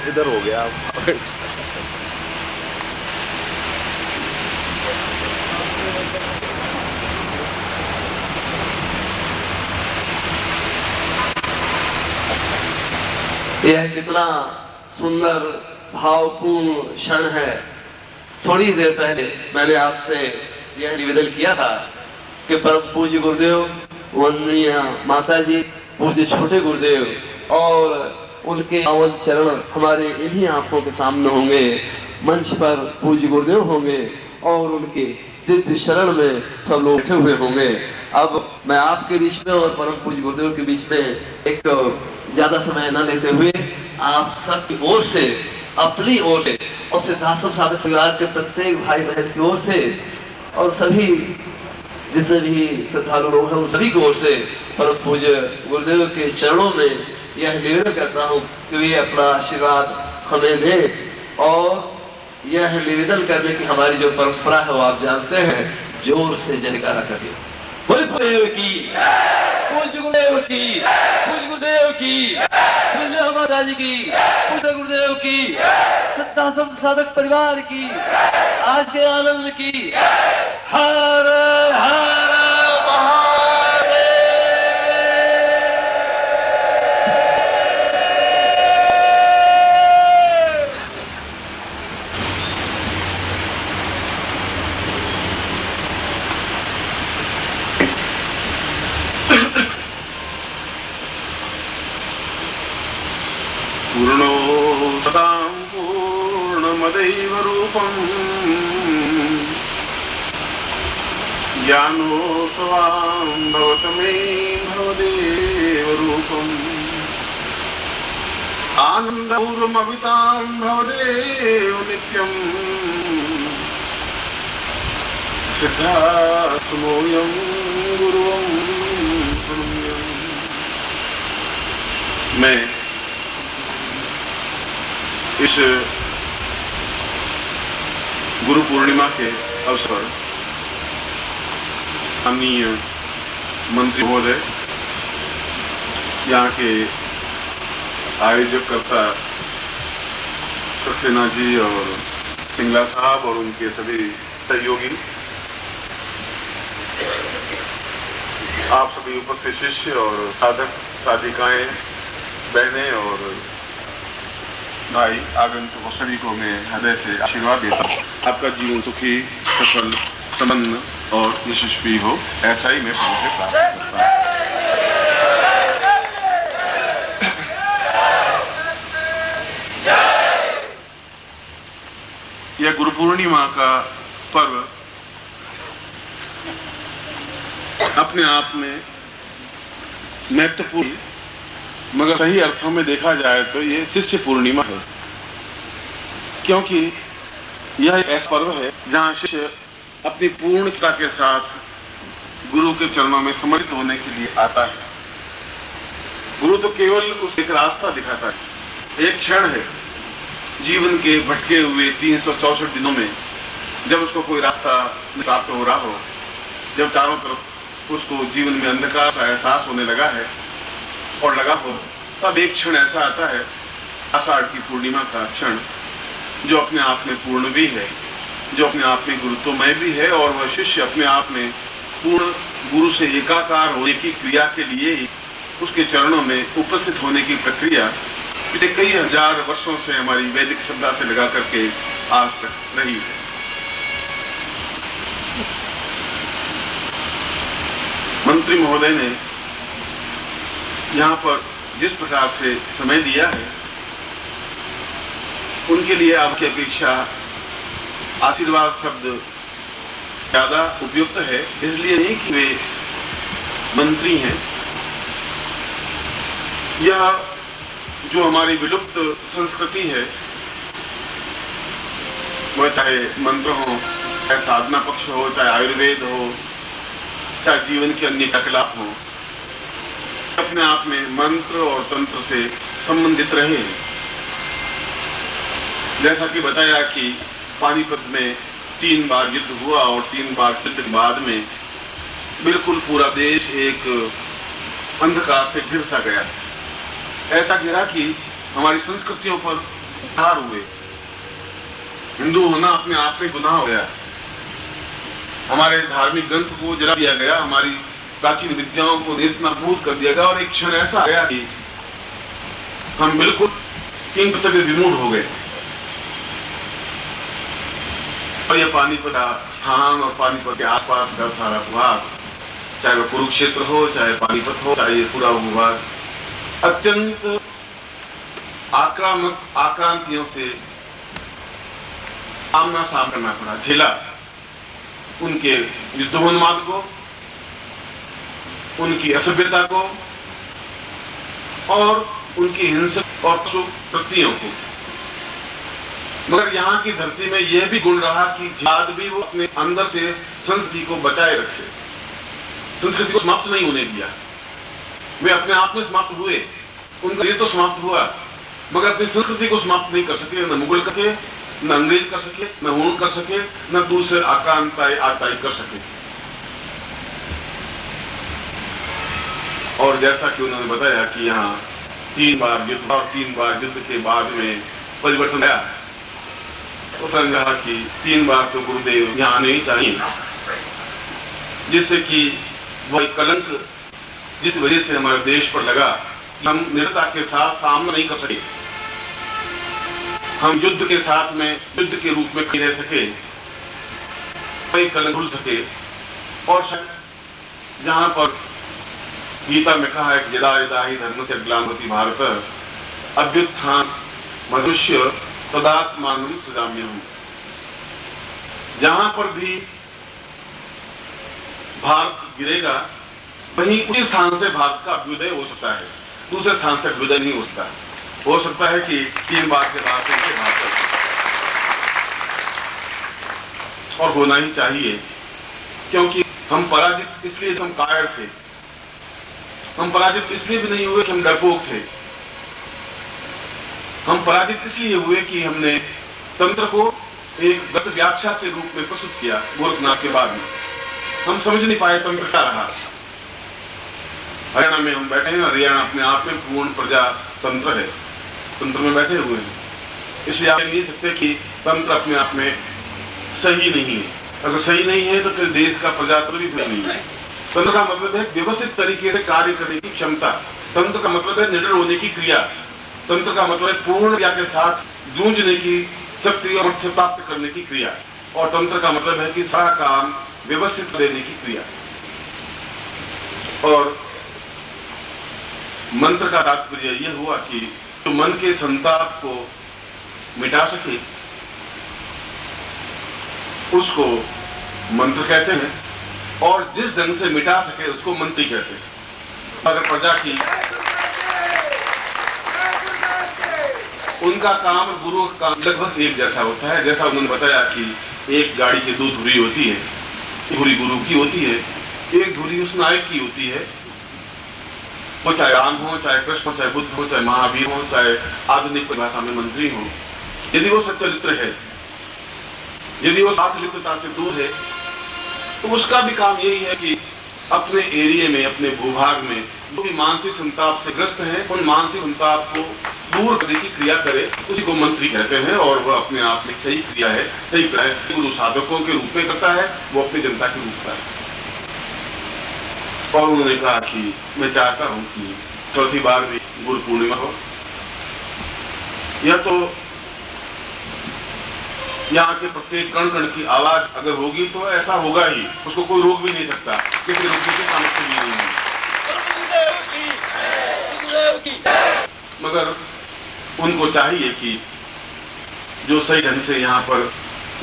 इधर हो गया। यह कितना सुंदर भावपूर्ण क्षण है। थोड़ी देर पहले मैंने आपसे यह निवेदन किया था कि परम पूज्य गुरुदेव, वंदनीय माता जी, पूज्य छोटे गुरुदेव और उनके पावन चरण हमारे इन्हीं आंखों के सामने होंगे। मंच पर पूज्य गुरुदेव होंगे और उनके दिव्य शरण में सब लोग बैठे हुए होंगे। अब मैं आपके बीच में और परम पूज्य गुरुदेव के बीच में एक ज्यादा समय न लेते हुए आप सबकी ओर से, अपनी ओर से और सिद्धाश्रम साधक परिवार के प्रत्येक भाई बहन की ओर से और सभी जितने भी श्रद्धालु लोग हैं उन सभी की ओर से परम पूज्य गुरुदेव के चरणों में यह निवेदन करता हूँ कि वे अपना आशीर्वाद हमें दें। और यह निवेदन करने की हमारी जो परंपरा है वो आप जानते हैं, जोर से जयकारा करिए। बोल गुरुदेव की, पूज्य गुरुदेव की, पूज्य गुरुदेव की, पूज्य माता जी की, पूज्य गुरुदेव की, सिद्धाश्रम साधक परिवार की, आज के आनंद की। हर हर पूर्णो सदां पूर्णमदैव रूपम् ज्ञानोत्सवां भवतमे भवदेव रूपम् आनन्दपूर्वमवितां भवदेव नित्यम् सिद्धार्थमोऽयं गुरुवं प्रणम्यम्। मैं इस गुरु पूर्णिमा के अवसर माननीय मंत्री महोदय, यहाँ के आयोजककर्ता सक्सेना जी और सिंगला साहब और उनके सभी सहयोगी, आप सभी उपस्थित शिष्य और साधक साधिकाएं, बहनें और भाई आगंतुक सभी को मैं हृदय से आशीर्वाद देता हूँ। आपका जीवन सुखी, सफल, संपन्न और यशस्वी हो, ऐसा ही मैं प्रभु से प्रार्थना करता हूँ। यह गुरु पूर्णिमा का पर्व अपने आप में महत्वपूर्ण, मगर सही अर्थों में देखा जाए तो ये शिष्य पूर्णिमा है, क्योंकि यह एक ऐसा पर्व है जहाँ शिष्य अपनी पूर्णता के साथ गुरु के चरणों में समर्पित होने के लिए आता है। गुरु तो केवल उस एक रास्ता दिखाता है, एक क्षण है जीवन के भटके हुए 364 दिनों में, जब उसको कोई रास्ता प्राप्त हो रहा हो, जब चारों तरफ उसको जीवन में अंधकार का एहसास होने लगा है और लगा हो, तब एक क्षण ऐसा आता है, आषाढ़ की पूर्णिमा का क्षण, जो अपने आप में पूर्ण भी है, जो अपने आप में गुरुत्वमय भी है, और वह शिष्य अपने आप में पूर्ण गुरु से एकाकार होने की क्रिया के लिए ही उसके चरणों में उपस्थित होने की प्रक्रिया पिछले कई हजार वर्षों से हमारी वैदिक सभ्यता से लगा करके आज तक रही है। मंत्री महोदय ने यहाँ पर जिस प्रकार से समय दिया है, उनके लिए आपकी अपेक्षा आशीर्वाद शब्द ज्यादा उपयुक्त है, इसलिए नहीं कि वे मंत्री हैं। यह जो हमारी विलुप्त संस्कृति है, वह चाहे मंत्र हो, चाहे साधना पक्ष हो, चाहे आयुर्वेद हो, चाहे जीवन के अन्य क्रियाकलाप हो, अपने आप में मंत्र और तंत्र से संबंधित रहे हैं। जैसा कि बताया कि पानीपत में 3 बार युद्ध हुआ और 3 बार युद्ध के बाद में बिल्कुल पूरा देश एक अंधकार से घिर सा गया। ऐसा गिरा कि हमारी संस्कृतियों पर धार हुए। हिंदू होना अपने आप में गुनाह हो गया। हमारे धार्मिक ग्रंथ को जला दिया गया, हमारी प्राचीन विद्याओं को नेस्तनाबूद कर दिया गया और एक क्षण ऐसा आया कि हम बिल्कुल किंग से विमूढ़ हो गए। और यह पानीपत का स्थान और पानीपत के आसपास का सारा भूभाग, चाहे वह कुरुक्षेत्र हो, चाहे पानीपत हो, चाहे ये पूरा भूभाग, अत्यंत आक्रामक आक्रांतियों से सामना करना पड़ा, झेला। उनके युद्धोन्माद को, उनकी असभ्यता को और उनकी हिंसक और प्रवृत्तियों को। मगर यहाँ की धरती में यह भी गुण रहा कि जिहाद भी वो अपने अंदर से संस्कृति को बचाए रखे, संस्कृति को समाप्त नहीं होने दिया। वे अपने आप में समाप्त हुए, उनका ये तो समाप्त हुआ, मगर अपनी संस्कृति को समाप्त नहीं कर सके। न मुगल करके, न अंग्रेज कर सके, न हुन कर सके, न दूसरे आक्रांताई आताई कर सके। और जैसा कि उन्होंने बताया कि यहाँ 3 बार युद्ध और 3 बार युद्ध के बाद में परिवर्तन आया, तो समझा कि 3 बार तो गुरुदेव यहाँ आने ही चाहिए, जिससे कि वह कलंक जिस वजह से हमारे देश पर लगा, हम निर्दयता के साथ सामना नहीं कर सके, हम युद्ध के साथ में युद्ध के रूप में खड़े रह सके, वही कलंक भूल सके। और शायद जहां पर गीता में कहा है कि यदा यदा हि धर्मस्य ग्लानिर्भवति भारत अभ्युत्थान मनुष्य तदात्मानं सृजाम्यहम्, जहां पर भी भारत गिरेगा वहीं उसी स्थान से भारत का अभ्युदय हो सकता है, दूसरे स्थान से अभ्युदय नहीं हो सकता। हो सकता है कि 3 बार के बाद से भारत, और होना ही चाहिए, क्योंकि हम पराजित इसलिए हम कायर थे, हम पराजित इसलिए भी नहीं हुए कि हम डरपोक थे, हम पराजित इसलिए हुए कि हमने तंत्र को एक गत व्याख्या के रूप में प्रस्तुत किया। गोरखनाथ के बाद में हम समझ नहीं पाए तंत्र क्या रहा। हरियाणा में हम बैठे हैं, हरियाणा अपने आप में पूर्ण प्रजा तंत्र है, तंत्र में बैठे हुए हैं, इसलिए आप नहीं सकते कि तंत्र अपने आप में सही नहीं है। अगर सही नहीं है तो फिर देश का प्रजातंत्र भी नहीं है। तंत्र का मतलब है व्यवस्थित तरीके से कार्य करने की क्षमता, तंत्र का मतलब है निडर होने की क्रिया, तंत्र का मतलब है पूर्ण क्रिया के साथ जूझने की शक्ति और प्राप्त करने की क्रिया, और तंत्र का मतलब है कि सारा काम व्यवस्थित देने की क्रिया। और मंत्र का तात्पर्य यह हुआ कि जो मन के संताप को मिटा सके उसको मंत्र कहते हैं, और जिस ढंग से मिटा सके उसको मंत्री कहते हैं। अगर प्रजा की उनका काम और गुरु का काम लगभग एक जैसा होता है। जैसा उन्होंने बताया कि एक गाड़ी की 2 धुरी होती है, धुरी गुरु की होती है, एक धुरी उस नायक की होती है, वो चाहे राम हो, चाहे कृष्ण हो, चाहे बुद्ध हो, चाहे महावीर हो, चाहे आधुनिक भाषा में मंत्री हो। यदि वो सच्चरित्र है, यदि वो सात्विकता से दूर है, तो उसका भी काम यही है कि अपने एरिया में, अपने भूभाग में जो भी मानसिक संताप से ग्रस्त है, उन मानसिक संताप को दूर करने की क्रिया करे, उसी को मंत्री कहते हैं। और वह अपने आप में सही क्रिया है, सही क्रिया है, गुरु साधकों के रूप में करता है, वो अपनी जनता के रूप में। और उन्होंने कहा कि मैं चाहता हूं कि चौथी बार भी गुरु पूर्णिमा हो। यह तो यहाँ के प्रत्येक कण कण की आवाज अगर होगी तो ऐसा होगा ही, उसको कोई रोक भी नहीं सकता, किसी रोकने की सामर्थ्य भी नहीं है। मगर उनको चाहिए कि जो सही ढंग से यहाँ पर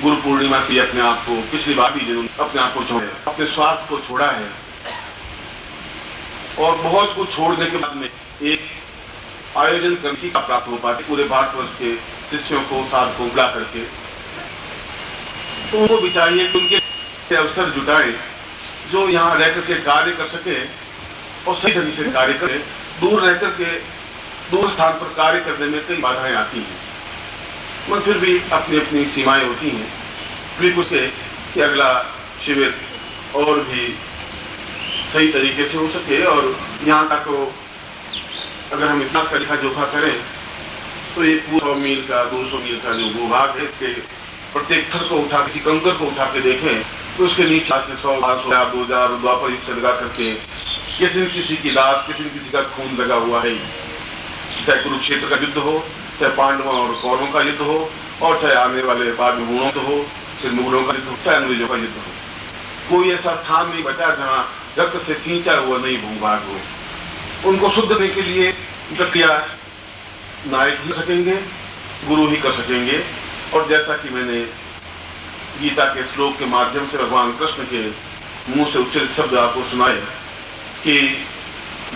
गुरु पूर्णिमा की अपने आप को, पिछली बार भी जिन्होंने अपने आप को छोड़े, अपने स्वार्थ को छोड़ा है, और बहुत कुछ छोड़ने के बाद में एक आयोजन करने का प्राप्त हो पाते पूरे भारतवर्ष के शिष्यों को, साथ को बुला करके, तो उनको भी चाहिए कि उनके अवसर जुटाए जो यहाँ रह करके कार्य कर सके और सही ढंग से कार्य करे। दूर रह करके दूर स्थान पर कार्य करने में कई बाधाएं आती हैं, मगर फिर भी अपनी अपनी सीमाएं होती हैं। फिर उसे कि अगला शिविर और भी सही तरीके से हो सके, और यहाँ का तो अगर हम इतिहास का लेखा जोखा करें तो ये पूरा 100 मील का 200 मील का जो भूभाग है, इसके प्रत्येक थर को उठा, किसी कंकर को उठा के देखें तो उसके नीचे 100, 500, 2000 द्वापर युग से लगा करके किसी न किसी की लाश, किसी न किसी का खून लगा हुआ है। चाहे कुरुक्षेत्र का युद्ध हो, चाहे पांडवों और कौरवों का युद्ध हो, और चाहे आने वाले बाद में गुणों का हो, फिर मुगलों का युद्ध हो, चाहे अंग्रेजों का युद्ध हो, कोई ऐसा स्थान नहीं बचा जहाँ रक्त से सींचा हुआ नहीं भूभाग हो। उनको शुद्ध करने के लिए प्रक्रिया नायक ही सकेंगे, गुरु ही कर सकेंगे। और जैसा कि मैंने गीता के श्लोक के माध्यम से भगवान कृष्ण के मुंह से उच्चरित शब्द आपको सुनाए कि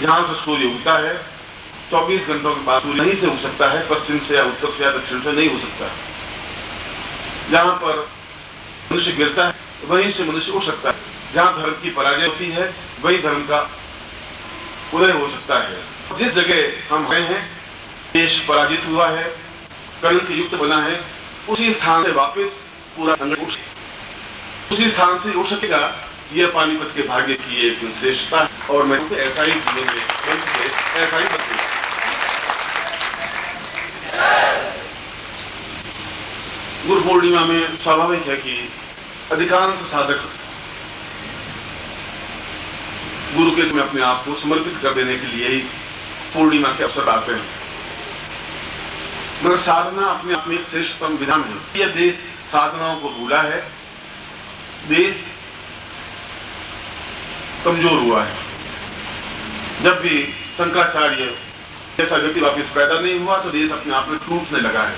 जहां से सूर्य उगता है 24 घंटों के बाद सूर्य नहीं से उग सकता है, पश्चिम से या उत्तर से या दक्षिण से नहीं हो सकता। जहां पर मनुष्य गिरता है वहीं से मनुष्य उठ सकता है। जहां धर्म की पराजय होती है वही धर्म का उदय हो सकता है। जिस जगह हम गए हैं, देश पराजित हुआ है, कलंक युक्त बना है, उसी स्थान से वापस पूरा उसी स्थान से उठ सकेगा। यह पानीपत के भाग्य की एक विशेषता है और मैं ऐसा ही जीवन में ऐसा ही बचे। गुरु पूर्णिमा में स्वाभाविक है कि अधिकांश साधक गुरु के में अपने आप को समर्पित कर देने के लिए ही पूर्णिमा के अवसर आते हैं। मगर साधना अपने आप में श्रेष्ठतम विधान है। यह देश साधनाओं को भूला है, देश कमजोर हुआ है। जब भी शंकराचार्य जैसा व्यक्ति वापिस पैदा नहीं हुआ तो देश अपने आप में टूटने लगा है।